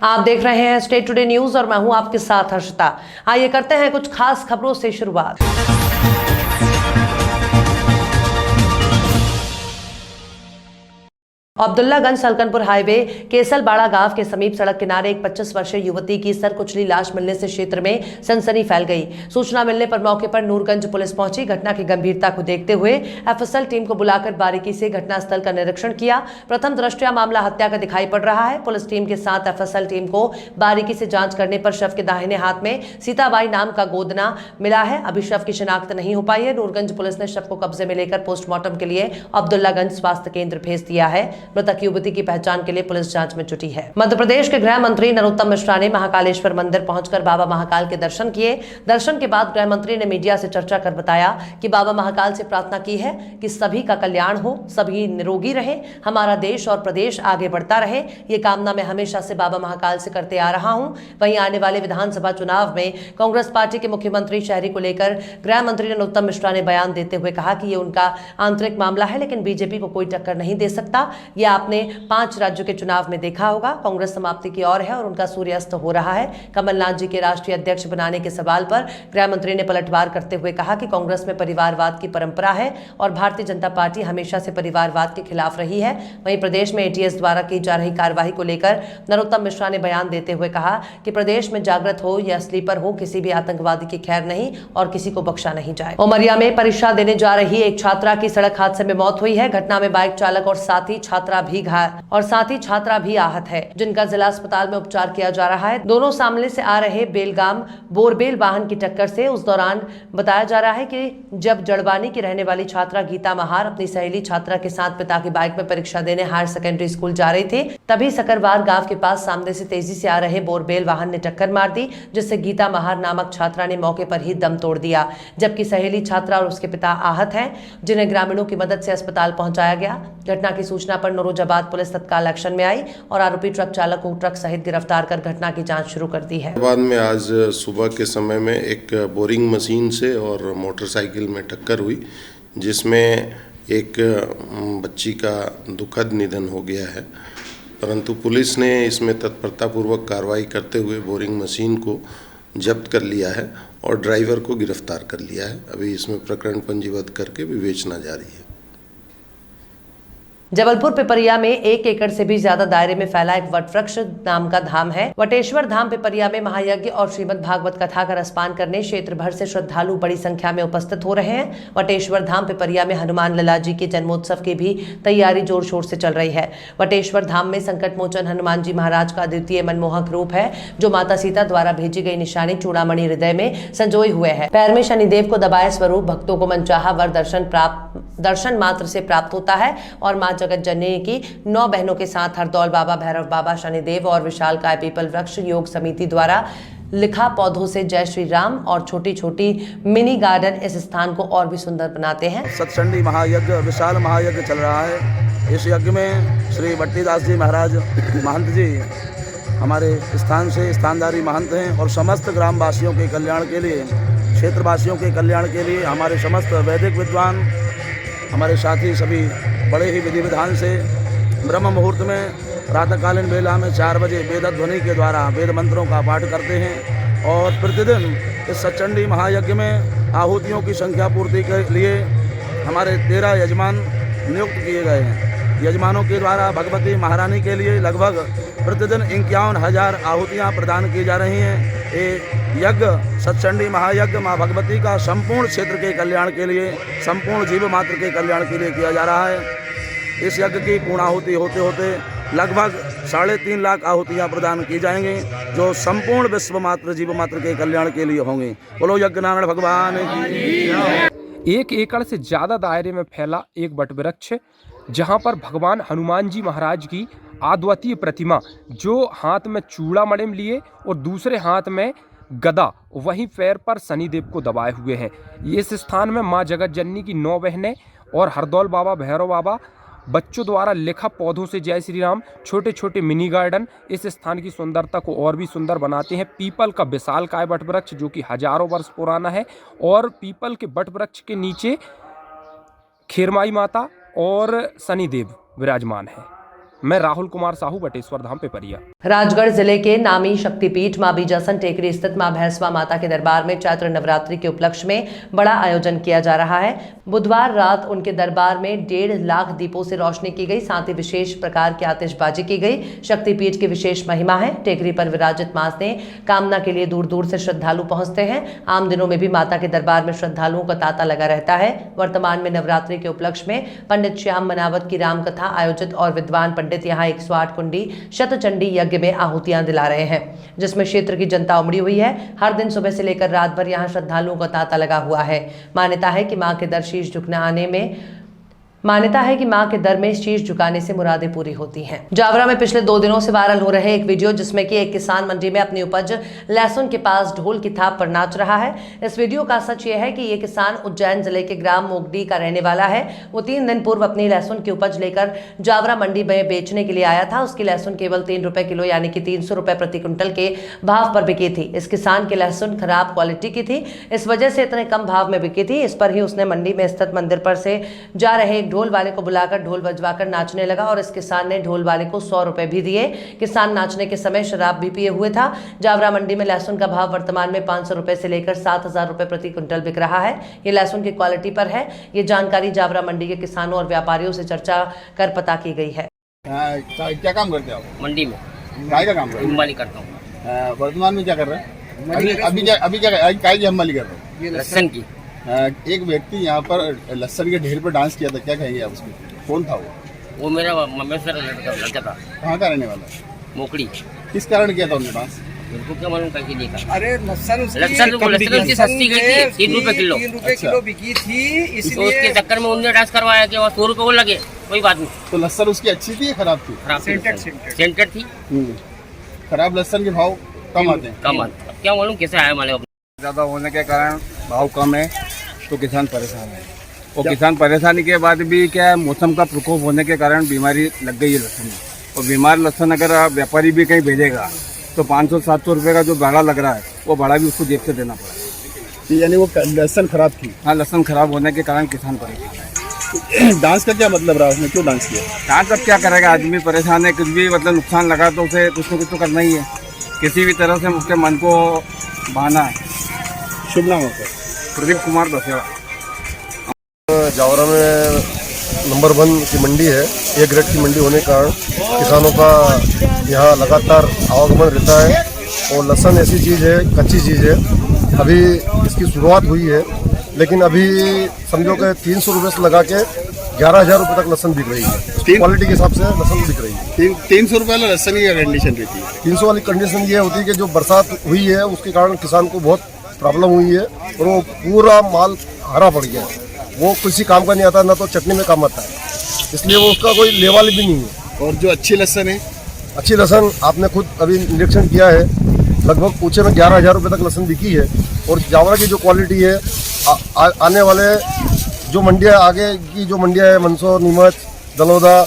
आप देख रहे हैं स्टेट टुडे न्यूज और मैं हूं आपके साथ हर्षिता। आइए करते हैं कुछ खास खबरों से शुरुआत। अब्दुल्लागंज सलकनपुर हाईवे केसलबाड़ा गांव के समीप सड़क किनारे एक 25 वर्षीय युवती की सर कुचली लाश मिलने से क्षेत्र में सनसनी फैल गई। सूचना मिलने पर मौके पर नूरगंज पुलिस पहुंची। घटना की गंभीरता को देखते हुए एफएसएल टीम को बुलाकर बारीकी से घटनास्थल का निरीक्षण किया। प्रथम दृष्टया मामला हत्या का दिखाई पड़ रहा है। पुलिस टीम के साथ एफएसएल टीम को बारीकी से जांच करने पर शव के दाहिने हाथ में सीताबाई नाम का गोदना मिला है। अभी शव की शिनाख्त नहीं हो पाई है। नूरगंज पुलिस ने शव को कब्जे में लेकर पोस्टमार्टम के लिए अब्दुल्लागंज स्वास्थ्य केंद्र भेज दिया है। मृतक युवती की पहचान के लिए पुलिस जांच में जुटी है। मध्य प्रदेश के गृह मंत्री नरोत्तम मिश्रा ने महाकालेश्वर मंदिर पहुंचकर बाबा महाकाल के दर्शन किए। दर्शन के बाद गृह मंत्री ने मीडिया से चर्चा कर बताया कि बाबा महाकाल से प्रार्थना की है कि सभी का कल्याण हो, सभी निरोगी रहे, हमारा देश और प्रदेश आगे बढ़ता रहे। ये कामना मैं हमेशा से बाबा महाकाल से करते आ रहा हूं। वहीं आने वाले विधानसभा चुनाव में कांग्रेस पार्टी के मुख्यमंत्री शहरी को लेकर गृह मंत्री नरोत्तम मिश्रा ने बयान देते हुए कहा कि ये उनका आंतरिक मामला है, लेकिन बीजेपी को कोई टक्कर नहीं दे सकता। ये आपने 5 राज्यों के चुनाव में देखा होगा। कांग्रेस समाप्ति की ओर है और उनका सूर्यास्त हो रहा है। कमलनाथ जी के राष्ट्रीय अध्यक्ष बनाने के सवाल पर गृह मंत्री ने पलटवार करते हुए कहा कि कांग्रेस में परिवारवाद की परंपरा है और भारतीय जनता पार्टी हमेशा से परिवारवाद के खिलाफ रही है। वहीं प्रदेश में एटीएस द्वारा की जा रही कार्रवाई को लेकर नरोत्तम मिश्रा ने बयान देते हुए कहा कि प्रदेश में जागृत हो या स्लीपर हो, किसी भी आतंकवादी की खैर नहीं और किसी को बख्शा नहीं जाए। उमरिया में परीक्षा देने जा रही एक छात्रा की सड़क हादसे में मौत हुई है। घटना में बाइक चालक और साथी छात्रा भी आहत है, जिनका जिला अस्पताल में उपचार किया जा रहा है। दोनों सामने से आ रहे बेलगाम बोरबेल वाहन की टक्कर से उस दौरान बताया जा रहा है कि जब जड़बानी की रहने वाली छात्रा गीता महार अपनी सहेली छात्रा के साथ पिता की बाइक में परीक्षा देने हायर सेकेंडरी स्कूल जा रही थी, तभी सकरवार गांव के पास सामने से तेजी से आ रहे बोरबेल वाहन ने टक्कर मार दी, जिससे गीता महार नामक छात्रा ने मौके पर ही दम तोड़ दिया। जबकि सहेली छात्रा और उसके पिता आहत हैं, जिन्हें ग्रामीणों की मदद से अस्पताल पहुंचाया गया। घटना की सूचना पर नौरोजाबाद पुलिस तत्काल एक्शन में आई और आरोपी ट्रक चालक को ट्रक सहित गिरफ्तार कर घटना की जांच शुरू कर दी है। बाद में आज सुबह के समय में एक बोरिंग मशीन से और मोटरसाइकिल में टक्कर हुई, जिसमें एक बच्ची का दुखद निधन हो गया है। परंतु पुलिस ने इसमें तत्परतापूर्वक कार्रवाई करते हुए बोरिंग मशीन को जब्त कर लिया है और ड्राइवर को गिरफ्तार कर लिया है। अभी इसमें प्रकरण पंजीबद्ध करके विवेचना जारी है। जबलपुर पिपरिया में 1 एकड़ से भी ज्यादा दायरे में फैला एक वटवृक्ष नाम का धाम है। वटेश्वर धाम पिपरिया में महायज्ञ और श्रीमद् भागवत कथा का रसपान करने क्षेत्र भर से श्रद्धालु बड़ी संख्या में उपस्थित हो रहे हैं। वटेश्वर धाम पिपरिया में हनुमान लला जी के जन्मोत्सव की भी तैयारी जोर शोर से चल रही है। वटेश्वर धाम में संकट मोचन हनुमान जी महाराज का अद्वितीय मनमोहक रूप है, जो माता सीता द्वारा भेजी गई निशानी चूड़ामणि हृदय में संजोए हुए है। पैर में शनिदेव को दबाए स्वरूप भक्तों को मनचाहा वर दर्शन मात्र से प्राप्त होता है और मां जगत जननी की 9 बहनों के साथ हरदौल बाबा, भैरव बाबा, शनिदेव और विशालकाय पीपल वृक्ष योग समिति द्वारा लिखा पौधों से जय श्री राम और छोटी छोटी मिनी गार्डन इस स्थान को और भी सुंदर बनाते हैं। सतचंडी महायज्ञ, विशाल महायज्ञ चल रहा है। इस यज्ञ में श्री बट्टीदास जी महाराज महंत जी हमारे स्थान से स्थानदारी महंत हैं और समस्त ग्रामवासियों के कल्याण के लिए, क्षेत्रवासियों के कल्याण के लिए हमारे समस्त वैदिक विद्वान, हमारे साथी सभी बड़े ही विधि विधान से ब्रह्म मुहूर्त में प्रातःकालीन वेला में 4 बजे वेद ध्वनि के द्वारा वेद मंत्रों का पाठ करते हैं और प्रतिदिन इस सतचंडी महायज्ञ में आहुतियों की संख्या पूर्ति के लिए हमारे 13 यजमान नियुक्त किए गए हैं। यजमानों के द्वारा भगवती महारानी के लिए लगभग प्रतिदिन 51,000 आहुतियाँ प्रदान की जा रही हैं। ये यज्ञ सतचंडी महायज्ञ माँ भगवती का संपूर्ण क्षेत्र के कल्याण के लिए, संपूर्ण जीव मात्र के कल्याण के लिए किया जा रहा है। इस यज्ञ की पूर्णाहुति होते होते लगभग 3.5 लाख आहुतियाँ प्रदान की जाएंगी, जो संपूर्ण विश्व मात्र जीव मात्र के कल्याण के लिए होंगी। बोलो यज्ञ नारायण भगवान की। 1 एकड़ से ज़्यादा दायरे में फैला एक वटवृक्ष, जहाँ पर भगवान हनुमान जी महाराज की अद्वितीय प्रतिमा, जो हाथ में चूड़ामणि लिए और दूसरे हाथ में गदा, वहीं पैर पर शनिदेव को दबाए हुए हैं। इस स्थान में माँ जगत जननी की 9 बहनें और हरदौल बाबा, भैरव बाबा, बच्चों द्वारा लिखा पौधों से जय श्री राम, छोटे छोटे मिनी गार्डन इस स्थान की सुंदरता को और भी सुंदर बनाते हैं। पीपल का विशालकाय वटवृक्ष जो कि हजारों वर्ष पुराना है और पीपल के वटवृक्ष के नीचे खेरमाई माता और शनिदेव विराजमान है। मैं राहुल कुमार साहू, बटेश्वर धाम, पेपरिया। राजगढ़ जिले के नामी शक्तिपीठ मां बीजासन टेकरी स्थित मां भैंसवा माता के दरबार में चैत्र नवरात्रि के उपलक्ष्य में बड़ा आयोजन किया जा रहा है। बुधवार रात उनके दरबार में 1.5 लाख दीपों से रोशनी की गई, साथ ही विशेष प्रकार की आतिशबाजी की गई। शक्तिपीठ की विशेष महिमा है। टेकरी पर विराजित मां से कामना के लिए दूर दूर से श्रद्धालु पहुंचते हैं। आम दिनों में भी माता के दरबार में श्रद्धालुओं का तांता लगा रहता है। वर्तमान में नवरात्रि के उपलक्ष्य में पंडित श्याम मनावत की रामकथा आयोजित और विद्वान पंडित यहाँ 108 कुंडी शतचंडी यज्ञ में आहुतियां दिला रहे हैं, जिसमें क्षेत्र की जनता उमड़ी हुई है। हर दिन सुबह से लेकर रात भर यहाँ श्रद्धालुओं का तांता लगा हुआ है। मान्यता है कि मां के दर शीश झुकाने से मुरादें पूरी होती हैं। जावरा में पिछले 2 दिनों से वायरल हो रहे एक वीडियो जिसमें कि एक किसान मंडी में अपनी उपज लहसुन के पास ढोल की थाप पर नाच रहा है। इस वीडियो का सच ये है कि ये किसान उज्जैन जिले के ग्राम मोगडी का रहने वाला है। वो 3 दिन पूर्व अपनी लहसुन की उपज लेकर जावरा मंडी में बेचने के लिए आया था। उसकी लहसुन केवल 3 रुपए किलो यानी कि 300 रुपए प्रति क्विंटल के भाव पर बिकी थी। इस किसान की लहसुन खराब क्वालिटी की थी, इस वजह से इतने कम भाव में बिकी थी। इस पर ही उसने मंडी में स्थित मंदिर पर से जा रहे ढोल वाले को बुलाकर ढोल बजवाकर नाचने लगा और इस किसान ने ढोल वाले को 100 रुपए भी दिए। किसान नाचने के समय शराब भी पिए हुए था। जावरा मंडी में लहसुन का भाव वर्तमान में 500 रुपए से लेकर 7,000 रुपए प्रति क्विंटल बिक रहा है। ये लहसुन की क्वालिटी पर है। ये जानकारी जावरा मंडी के किसानों और व्यापारियों से चर्चा कर पता की गई है। क्या काम करते हो आप? मंडी में काय का काम करते हम्माली करता हूँ। वर्तमान में क्या कर रहे हैं? अभी क्या काय की हम्माली कर रहे हो? लहसुन की। एक व्यक्ति यहाँ पर लहसुन के ढेर पर डांस किया था, क्या कहेंगे आप उसको? कौन था वो? मेरा ममेश्वर लड़का था। कहाँ का रहने वाला है? मोकड़ी। किस कारण किया था उन्होंने डांस? बिल्कुल क्या मालूम कहीं नहीं कहा। अरे लहसुन उसकी सस्ती गई थी, 3 रुपए किलो। 3 रुपए किलो बिकी थी, तो इसलिए उसके चक्कर में उन्होंने डांस करवाया कि 100 रुपए वो लगे, कोई बात नहीं। तो लहसुन उसकी अच्छी थी या खराब थी? खराब सेंटेड थी। खराब लहसुन के भाव कम आते हैं। कम आते, क्या मालूम कैसे आया माले। ज़्यादा होने के कारण भाव कम है तो किसान परेशान है। और किसान परेशानी के बाद भी क्या है, मौसम का प्रकोप होने के कारण बीमारी लग गई है लहसुन में। और बीमार लहसुन अगर व्यापारी भी कहीं भेजेगा तो 500-700 रुपये का जो भाड़ा लग रहा है वो भाड़ा भी उसको जेब से देना पड़ेगा। यानी वो लहसुन खराब थी। हाँ, लहसुन खराब होने के कारण किसान परेशान है। डांस का क्या मतलब रहा? उसने क्यों डांस किया? डांस अब क्या करेगा, आदमी परेशान है। कुछ भी मतलब नुकसान लगा तो उसे कुछ न कुछ तो करना ही है। किसी भी तरह से उसके मन को बहाना है। शुभ नाम होता है? प्रदीप कुमार दसेवा। जावरा में नंबर 1 की मंडी है। ए ग्रेड की मंडी होने के कारण किसानों का यहाँ लगातार आवागमन रहता है। और लहसुन ऐसी चीज़ है, कच्ची चीज़ है। अभी इसकी शुरुआत हुई है, लेकिन अभी समझो कि 300 रुपये से लगा के 11,000 रुपये तक लहसुन बिक रही है। क्वालिटी के हिसाब से लहसुन बिक रही है। 300 रुपये वाला लहसुन की कंडीशन रहती है? 300 वाली कंडीशन ये होती है कि जो बरसात हुई है उसके कारण किसान को बहुत प्रॉब्लम हुई है और वो पूरा माल हरा पड़ गया है। वो किसी काम का नहीं आता, ना तो चटनी में काम आता है, इसलिए वो उसका कोई लेवल भी नहीं है। और जो अच्छी लहसुन है? अच्छी लहसुन आपने खुद अभी निरीक्षण किया है, लगभग पूछे में 11,000 रुपये तक लहसुन बिकी है। और जावरा की जो क्वालिटी है, आने वाले जो मंडियाँ आगे की जो मंडियाँ है, मंदसौर, नीमच, दलोदा,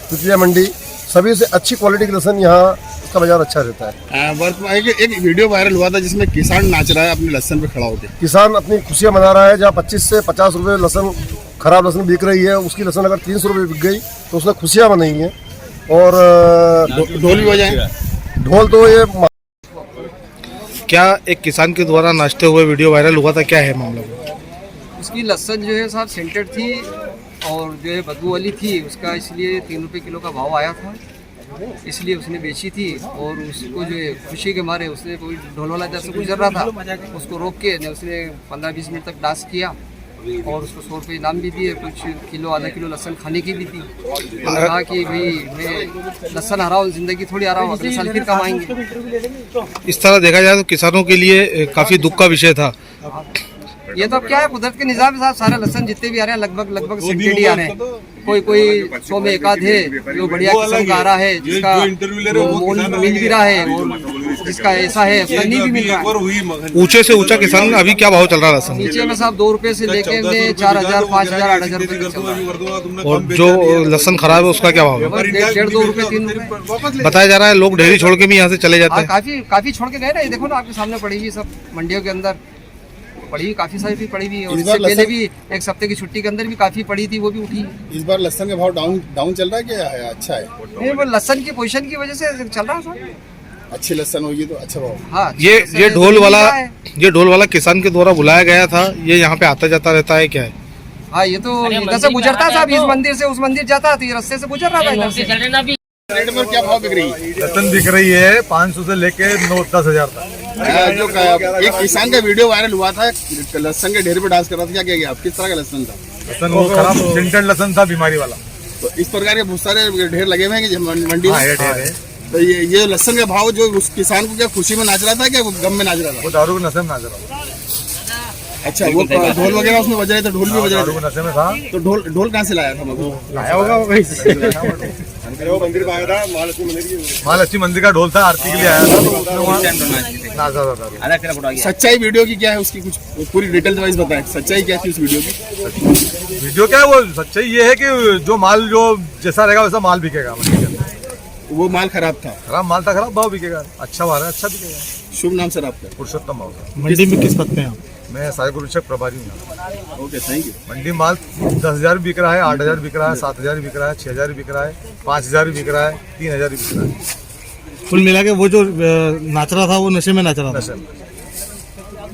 तितलिया मंडी, सभी से अच्छी क्वालिटी की लहसुन यहाँ का बाजार अच्छा रहता है। वर्तमान एक वीडियो वायरल हुआ था जिसमें किसान नाच रहा है अपने लहसुन पे खड़ा होकर। किसान अपनी खुशियाँ मना रहा है। जहाँ 25 से 50 रुपये लहसुन खराब लहसुन बिक रही है, उसकी लहसुन अगर 300 रुपये बिक गई तो उसने खुशियाँ मनाई हैं। और ढोल भी बजाए। ढोल तो ये क्या एक किसान के द्वारा नाचते हुए वीडियो वायरल हुआ था, क्या है मामला? उसकी लहसुन जो है साहब सेंटेड थी और जो है बदबू वाली थी, उसका इसलिए 3 रुपए किलो का भाव आया था, इसलिए उसने बेची थी। और उसको जो है खुशी के मारे उसने कोई ढोल वाला जैसे गुजर रहा था, उसको रोक के उसने 15-20 मिनट तक डांस किया और उसको 100 रुपये इनाम भी दिए। कुछ किलो आधा किलो लहसुन खाने की भी थी। कहा कि भाई मैं लहसुन हरा हूँ, जिंदगी थोड़ी हरा हूँ, अगले साल फिर कमाएंगे। इस तरह देखा जाए तो किसानों के लिए काफ़ी दुख का विषय था। ये तो क्या है, कुदरत के निज़ाम के साथ सारे लहसुन जितने भी आ रहे हैं लगभग सेंटेड ही आ रहे हैं। कोई 100 में एक आध है जो बढ़िया किस्म का आ रहा है, जिसका मोल मिल भी रहा है, और जिसका ऐसा है उसका नहीं भी मिल रहा है। ऊंचे से ऊंचा किसान अभी क्या भाव चल रहा है? नीचे में साहब 2 रुपए से लेके 4,000, 5,000, 8,000 रुपए तक चल रहा है। और जो लहसुन खराब है उसका क्या भाव है? 1.5-2 रुपए 3 रुपए बताया जा रहा है। लोग ढेरी छोड़ के भी यहाँ से चले जाते हैं। काफी छोड़ के गए ना, ये देखो ना आपके सामने पड़ी हुई सब मंडियों के अंदर। पड़ी हुई काफ़ी सारी भी पड़ी हुई है, और इस इससे बार पहले लहसुन- भी एक हफ्ते की छुट्टी के अंदर भी काफ़ी पड़ी थी, वो भी उठी। इस बार लहसुन का भाव डाउन चल रहा है क्या है? अच्छा है, नहीं, वो लहसन की पोजीशन की वजह से चल रहा है। अच्छी लहसुन होगी तो अच्छा भाव। हाँ, ये ढोल वाला किसान के द्वारा बुलाया गया था, ये यहाँ पे आता जाता रहता है क्या है? हाँ, ये तो इधर से गुजरता था, इस मंदिर से उस मंदिर जाता था, ये रस्ते से गुजर रहा था इधर से। चल रहे ना अभी रेट पर क्या भाव बिक रही है? लहसुन बिक रही है 500 से लेके 9-10 हज़ार तक। जो एक किसान का वीडियो वायरल हुआ था, लहसुन के ढेर पे डांस कर रहा था, क्या किया? आप किस तरह का लहसुन था? लहसुन वो खराब सिंटेड लहसुन था, बीमारी वाला। तो इस प्रकार के बहुत सारे ढेर लगे हुए हैं कि मंडी में। ये ढेर है। तो ये लहसुन का भाव जो उस किसान को क्या खुशी में नाच रहा था, क्या गम में नाच रहा था? वो दारू के नशे में नाच रहा था। अच्छा, वो ढोल वगैरह उसमें बज रहे थे, ढोल भी बज रहे दारू थे। के नशे में था। तो ढोल कहाँ से लाया था? मतलब आया होगा वो कहीं से। मंदिर में आया था, महालक्ष्मी मंदिर का ढोल था, आरती के लिए आया था, तो उसने वहाँ नाचा था। सच्चाई वीडियो की क्या है? उसकी कुछ पूरी डिटेल वाइज बताएं, सच्चाई क्या थी उस वीडियो की? वीडियो क्या है, वो सच्चाई ये है कि जो माल जो जैसा रहेगा वैसा माल बिकेगा। वो माल खराब था, खराब माल था, खराब भाव बिकेगा। अच्छा माल है, अच्छा बिकेगा। शुभ नाम सर आपका? पुरुषोत्तम भाव का। मंडी में किस पद पे हैं आप? मैं सहायक गुरुशक प्रभारी हूँ। Okay, thank you. मंडी माल 10,000 बिक रहा है, 8,000 बिक रहा है, 7,000 बिक रहा है, 6,000 बिक रहा है, 5,000 बिक रहा है, 3,000 बिक रहा है। कुल मिला के वो जो नाच रहा था वो नशे में नाच रहा था। नशे में।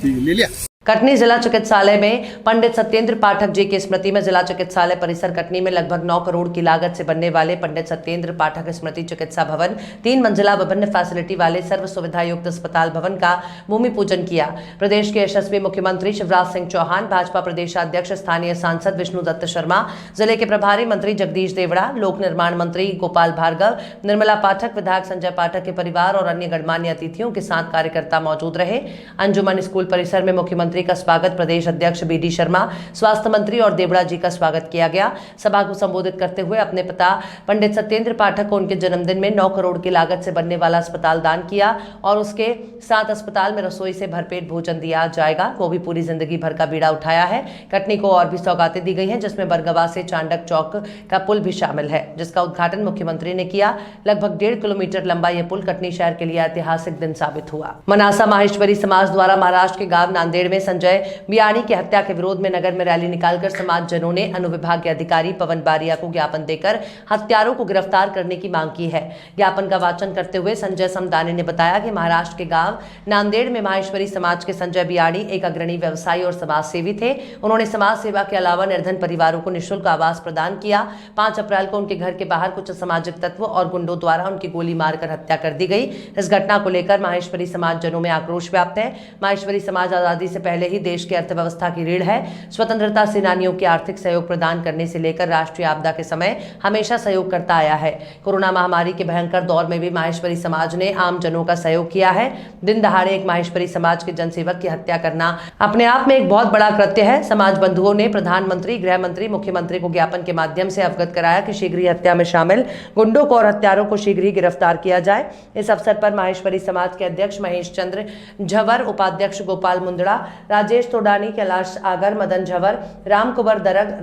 ठीक है, ले लिया। कटनी जिला चिकित्सालय में पंडित सत्येंद्र पाठक जी की स्मृति में जिला चिकित्सालय परिसर कटनी में लगभग 9 करोड़ की लागत से बनने वाले पंडित सत्येंद्र पाठक स्मृति चिकित्सा भवन 3 मंजिला विभिन्न फैसिलिटी वाले सर्व सुविधा युक्त अस्पताल भवन का भूमि पूजन किया। प्रदेश के यशस्वी मुख्यमंत्री शिवराज सिंह चौहान, भाजपा प्रदेशाध्यक्ष स्थानीय सांसद विष्णु दत्त शर्मा, जिले के प्रभारी मंत्री जगदीश देवड़ा, लोक निर्माण मंत्री गोपाल भार्गव, निर्मला पाठक, विधायक संजय पाठक के परिवार और अन्य गणमान्य अतिथियों के साथ कार्यकर्ता मौजूद रहे। अंजुमन स्कूल परिसर में मुख्यमंत्री का स्वागत प्रदेश अध्यक्ष बीडी शर्मा, स्वास्थ्य मंत्री और देवड़ा जी का स्वागत किया गया। सभा को संबोधित करते हुए अपने पिता पंडित सत्येंद्र पाठक को उनके जन्मदिन में 9 करोड़ की लागत से बनने वाला अस्पताल दान किया और उसके साथ अस्पताल में रसोई से भरपेट भोजन दिया जाएगा। वो भी पूरी जिंदगी भर का बीड़ा उठाया है। कटनी को और भी सौगातें दी गई हैं, जिसमें बरगवा से चांडक चौक का पुल भी शामिल है, जिसका उद्घाटन मुख्यमंत्री ने किया। लगभग 1.5 किलोमीटर लंबा यह पुल कटनी शहर के लिए ऐतिहासिक दिन साबित हुआ। मनासा माहेश्वरी समाज द्वारा महाराष्ट्र के गांव नांदेड़ में संजय बियाणी की हत्या के विरोध में नगर में रैली निकालकर समाज जनों ने अनुविभाग के अधिकारी पवन बारिया को ज्ञापन देकर हत्यारों को गिरफ्तार करने की मांग की है। ज्ञापन का वाचन करते हुए संजय समदानी ने बताया कि महाराष्ट्र के गांव नांदेड़ में माहेश्वरी समाज के संजय बियाणी एक अग्रणी व्यवसायी और समाज सेवी थे। उन्होंने समाज सेवा के अलावा निर्धन परिवारों को निःशुल्क आवास प्रदान किया। 5 अप्रैल को उनके घर के बाहर कुछ असामाजिक तत्व और गुंडों द्वारा उनकी गोली मारकर हत्या कर दी गई। इस घटना को लेकर माहेश्वरी समाज जनों में आक्रोश व्याप्त है। माहेश्वरी समाज आजादी से पहले ही देश की अर्थव्यवस्था की रीढ़ है। स्वतंत्रता सेनानियों की आर्थिक सहयोग प्रदान करने से लेकर राष्ट्रीय आपदा के समय हमेशा सहयोग करता आया है। कोरोना महामारी के भयंकर दौर में भी माहेश्वरी समाज ने आम जनों का सहयोग किया है। दिन दहाड़े एक माहेश्वरी समाज के जनसेवक की हत्या करना अपने आप में एक बहुत बड़ा कृत्य है। समाज बंधुओं ने प्रधानमंत्री, गृह मंत्री, मुख्यमंत्री को ज्ञापन के माध्यम से अवगत कराया कि शीघ्र ही हत्या में शामिल गुंडों को और हत्यारों को शीघ्र ही गिरफ्तार किया जाए। इस अवसर पर माहेश्वरी समाज के अध्यक्ष महेश चंद्र झवर, उपाध्यक्ष गोपाल मुंदड़ा, राजेश तोडानी, कैलाश आगर, मदन झवर, राम कुंवर दरग,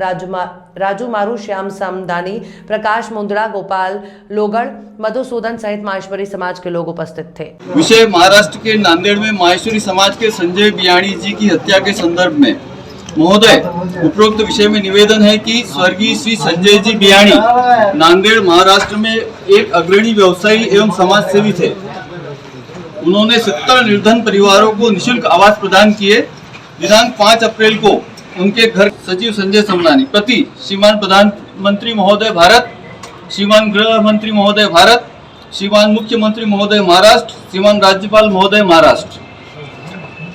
राजू मारू, श्याम समदानी, प्रकाश मुंदड़ा, गोपाल लोगड़, मधुसूदन सहित माहेश्वरी समाज के लोग उपस्थित थे। विषय महाराष्ट्र के नांदेड़ में माहेश्वरी समाज के संजय बियाणी जी की हत्या के संदर्भ में महोदय, उपरोक्त विषय में निवेदन है कि स्वर्गीय श्री संजय जी बियाणी नांदेड़ महाराष्ट्र में एक अग्रणी व्यवसायी एवं समाज सेवी थे। उन्होंने 70 निर्धन परिवारों को निःशुल्क आवास प्रदान किए। दिनांक 5 अप्रैल को उनके घर सचिव संजय समदानी, पति श्रीमान प्रधानमंत्री महोदय भारत, श्रीमान गृह मंत्री महोदय भारत, श्रीमान मुख्यमंत्री महोदय महाराष्ट्र, श्रीमान राज्यपाल महोदय महाराष्ट्र,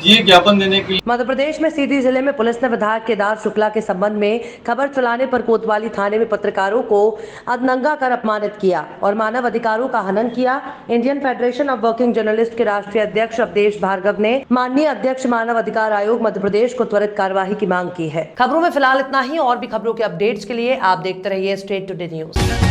ये ज्ञापन देने के लिए। मध्य प्रदेश में सीधी जिले में पुलिस ने विधायक केदार शुक्ला के संबंध में खबर चलाने पर कोतवाली थाने में पत्रकारों को अधनंगा कर अपमानित किया और मानव अधिकारों का हनन किया। Indian federation of working journalist के राष्ट्रीय अध्यक्ष अवधेश भार्गव ने माननीय अध्यक्ष मानव अधिकार आयोग मध्य प्रदेश को त्वरित कार्यवाही की मांग की है। खबरों में फिलहाल इतना ही। और भी खबरों के अपडेट्स के लिए आप देखते रहिए स्टेट टुडे न्यूज।